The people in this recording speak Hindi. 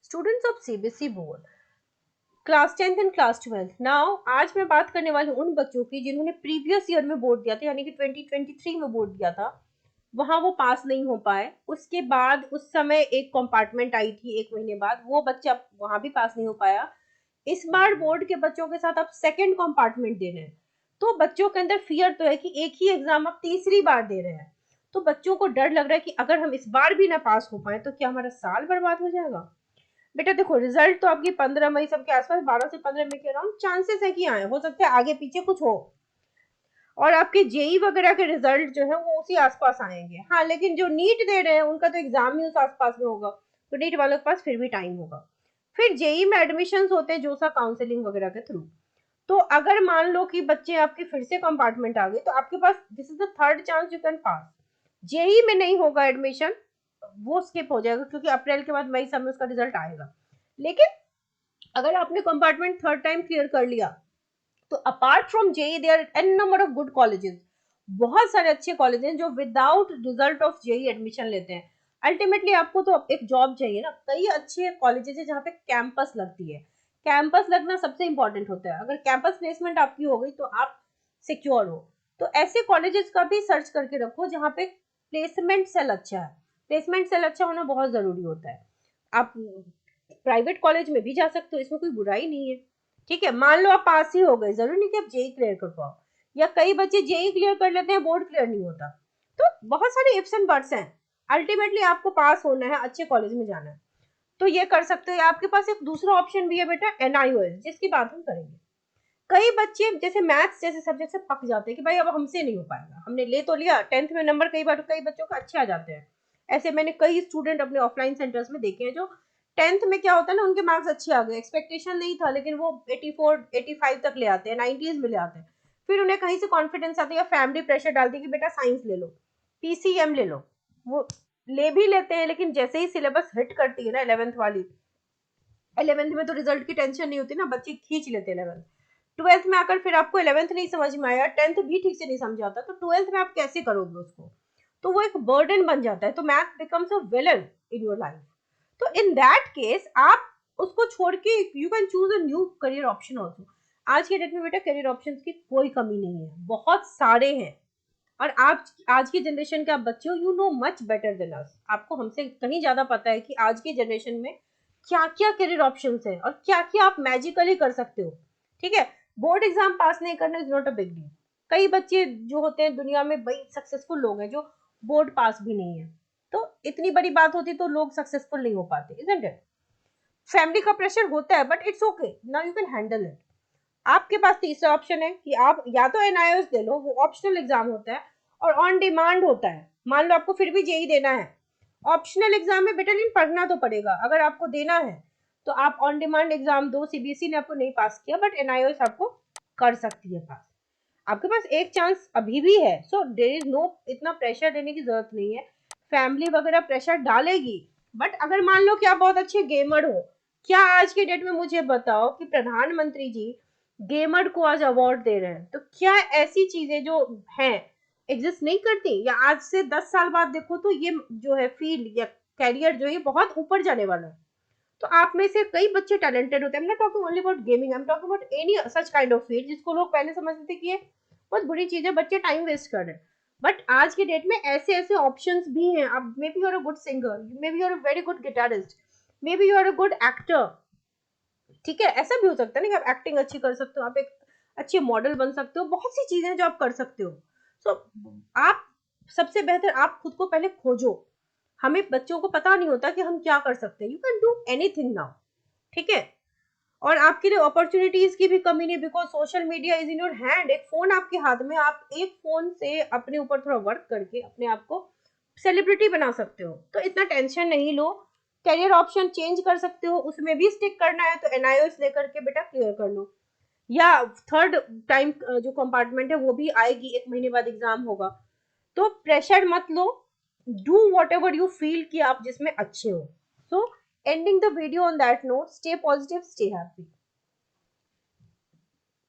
Students of CBSE board class 10th and class 12th। Now आज मैं बात करने वाली हूँ उन बच्चों की जिन्होंने प्रीवियस ईयर में बोर्ड दिया था, यानी कि 2023 में बोर्ड दिया था, वहां वो पास नहीं हो पाए। उसके बाद उस समय एक कंपार्टमेंट आई थी, एक महीने बाद वो बच्चा वहां भी पास नहीं हो पाया। इस बार बोर्ड के बच्चों के साथ आप सेकेंड कंपार्टमेंट दे रहे हैं, तो बच्चों के अंदर फियर तो है कि एक ही एग्जाम आप तीसरी बार दे रहे हैं, तो बच्चों को डर लग रहा है कि अगर हम इस बार भी ना पास हो पाए तो क्या हमारा साल बर्बाद हो जाएगा। बेटा देखो, रिजल्ट तो आपकी 15 मई सबके आसपास, 12 से 15 मई के अराउंड चांसेस है कि आए, हो सकता है आगे पीछे कुछ हो, और आपके जेई वगैरह के रिजल्ट जो है वो उसी आसपास आएंगे। हाँ, लेकिन जो नीट दे रहे हैं उनका तो एग्जाम ही उस आसपास में होगा, तो नीट वालों के पास फिर भी टाइम होगा। फिर जेई में एडमिशन होते हैं जोसा काउंसलिंग वगैरह के थ्रू। तो अगर मान लो कि बच्चे आपके फिर से कंपार्टमेंट आ गए, तो आपके पास this is the third chance you can pass. JEE में नहीं होगा एडमिशन, वो स्किप हो जाएगा, क्योंकि अप्रैल के बाद मई सब में उसका रिजल्ट आएगा। लेकिन अगर आपने कंपार्टमेंट थर्ड टाइम क्लियर कर लिया, तो apart from JEE there an number of good colleges, बहुत सारे अच्छे कॉलेज हैं जो without result of JEE admission लेते हैं। अल्टीमेटली आपको तो एक जॉब चाहिए ना, कई अच्छे कॉलेजेस है जहाँ पे कैंपस लगती है। कैंपस लगना सबसे इंपॉर्टेंट होता है। अगर कैंपस प्लेसमेंट आपकी हो गई तो आप सिक्योर हो। तो ऐसे कॉलेजेस का भी सर्च करके रखो जहाँ पे प्लेसमेंट सेल अच्छा है। प्लेसमेंट सेल अच्छा होना बहुत जरूरी होता है। आप प्राइवेट कॉलेज में भी जा सकते हो, इसमें कोई बुराई नहीं है। ठीक है, मान लो आप पास ही हो गए, जरूरी नहीं कि आप जेई क्लियर कर पाओ, या कई बच्चे जेई क्लियर कर लेते हैं, बोर्ड क्लियर नहीं होता। तो बहुत सारे इफ्स एंड बट्स हैं। अल्टीमेटली आपको पास होना है, अच्छे कॉलेज में जाना है, तो ये कर सकते हो। आपके पास एक दूसरा ऑप्शन भी है बेटा, एनआईओएस, जिसकी बात हम करेंगे। कई बच्चे जैसे मैथ्स जैसे सब्जेक्ट से पक जाते हैं कि भाई अब हमसे नहीं हो पाएगा, हमने ले तो लिया 10th में नंबर, कई बार कई बच्चों का अच्छे आ जाते हैं। ऐसे मैंने कई स्टूडेंट अपने ऑफलाइन सेंटर्स में देखे हैं जो 10th में क्या होता है ना, उनके मार्क्स अच्छे आ गए, एक्सपेक्टेशन नहीं था, लेकिन वो 84 85 तक ले आते हैं, 90s में ले आते हैं। फिर उन्हें कहीं से कॉन्फिडेंस आता है या फैमिली प्रेशर डालती है कि बेटा साइंस ले लो, पीसीएम ले लो। वो ले भी लेते हैं, लेकिन जैसे ही सिलेबस हिट करती है ना 11th वाली, 11th में तो रिजल्ट की टेंशन नहीं होती ना, बच्चे खींच लेते हैं 11th। 12th में आकर फिर आपको 11th नहीं समझ में आया, 10th भी ठीक से नहीं समझ आता, तो 12th में आप कैसे करोगे उसको, तो वो एक बर्डन बन जाता है। तो math becomes a villain in your life. तो इन दैट केस आप उसको छोड़ के you can choose a new career option also. आज के डेट में बेटा करियर ऑप्शन की कोई कमी नहीं है, बहुत सारे हैं। और आप आज की जनरेशन के आप बच्चे हो, you know much better than us. आपको हमसे कहीं ज्यादा पता है कि आज की जनरेशन में क्या क्या करियर ऑप्शंस हैं और क्या क्या आप मैजिकली कर सकते हो। ठीक है, बोर्ड एग्जाम पास नहीं करना is not a big deal. कई बच्चे जो होते हैं दुनिया में बड़ी सक्सेसफुल लोग हैं जो बोर्ड पास भी नहीं है, तो इतनी बड़ी बात होती तो लोग सक्सेसफुल नहीं हो पाते, इजंट इट। फैमिली का प्रेशर होता है, but it's okay, now you can handle it. आपके पास तीसरा ऑप्शन है कि आप या तो एनआईओएस दे लो, वो ऑप्शनल एग्जाम होता है और ऑन डिमांड होता है। मान लो आपको फिर भी जेई देना है, ऑप्शनल एग्जाम में बेटा लेकिन पढ़ना तो पड़ेगा। अगर आपको देना है तो आप ऑन डिमांड एग्जाम दो, सीबीएसई ने आपको नहीं पास किया, बट एनआईओएस आपको कर सकती है पास। आपके पास एक चांस अभी भी है, सो देयर इज नो इतना प्रेशर लेने की जरूरत नहीं है। फैमिली वगैरह प्रेशर डालेगी, बट अगर मान लो कि आप बहुत अच्छे गेमर हो, क्या आज के डेट में मुझे बताओ कि प्रधानमंत्री जी गेमर को आज अवार्ड दे रहे हैं, तो क्या ऐसी चीजें जो हैं एग्जिस्ट नहीं करती? या आज से 10 साल बाद देखो तो ये जो है फील्ड या कैरियर जो है बहुत ऊपर जाने वाला है। तो आप में से कई बच्चे टैलेंटेड होते हैं। I am not talking only about gaming, I am talking about any such kind of field जिसको लोग पहले समझते थे कि ये बहुत बुरी चीज है, बच्चे टाइम वेस्ट कर रहे हैं। बट आज के डेट में ऐसे ऐसे ऑप्शंस भी हैं। अब maybe you are a good singer, maybe you are a very good guitarist, maybe you are a good actor. ठीक है, ऐसा भी हो सकता है ना कि आप एक्टिंग अच्छी कर सकते हो, आप एक अच्छे मॉडल बन सकते हो, बहुत सी चीजें जो आप कर सकते हो। सो आप सबसे बेहतर आप खुद को पहले खोजो। हमें बच्चों को पता नहीं होता कि हम क्या कर सकते हैं। You can do anything now. ठीक है, और आपके लिए अपॉर्चुनिटीज की भी कमी नहीं, because social media is in your hand. एक फोन आपके हाथ में, आप एक फोन से अपने ऊपर थोड़ा वर्क करके अपने आप को सेलिब्रिटी बना सकते हो। तो इतना टेंशन नहीं लो, करियर ऑप्शन चेंज कर सकते हो, उसमें भी स्टिक करना है तो एनआईओएस लेकर के बेटा क्लियर कर लो, या थर्ड टाइम जो कंपार्टमेंट है वो भी आएगी, एक महीने बाद एग्जाम होगा। तो प्रेशर मत लो, do whatever you feel कि आप जिसमें अच्छे हो। So ending the video on that note, stay positive, stay happy.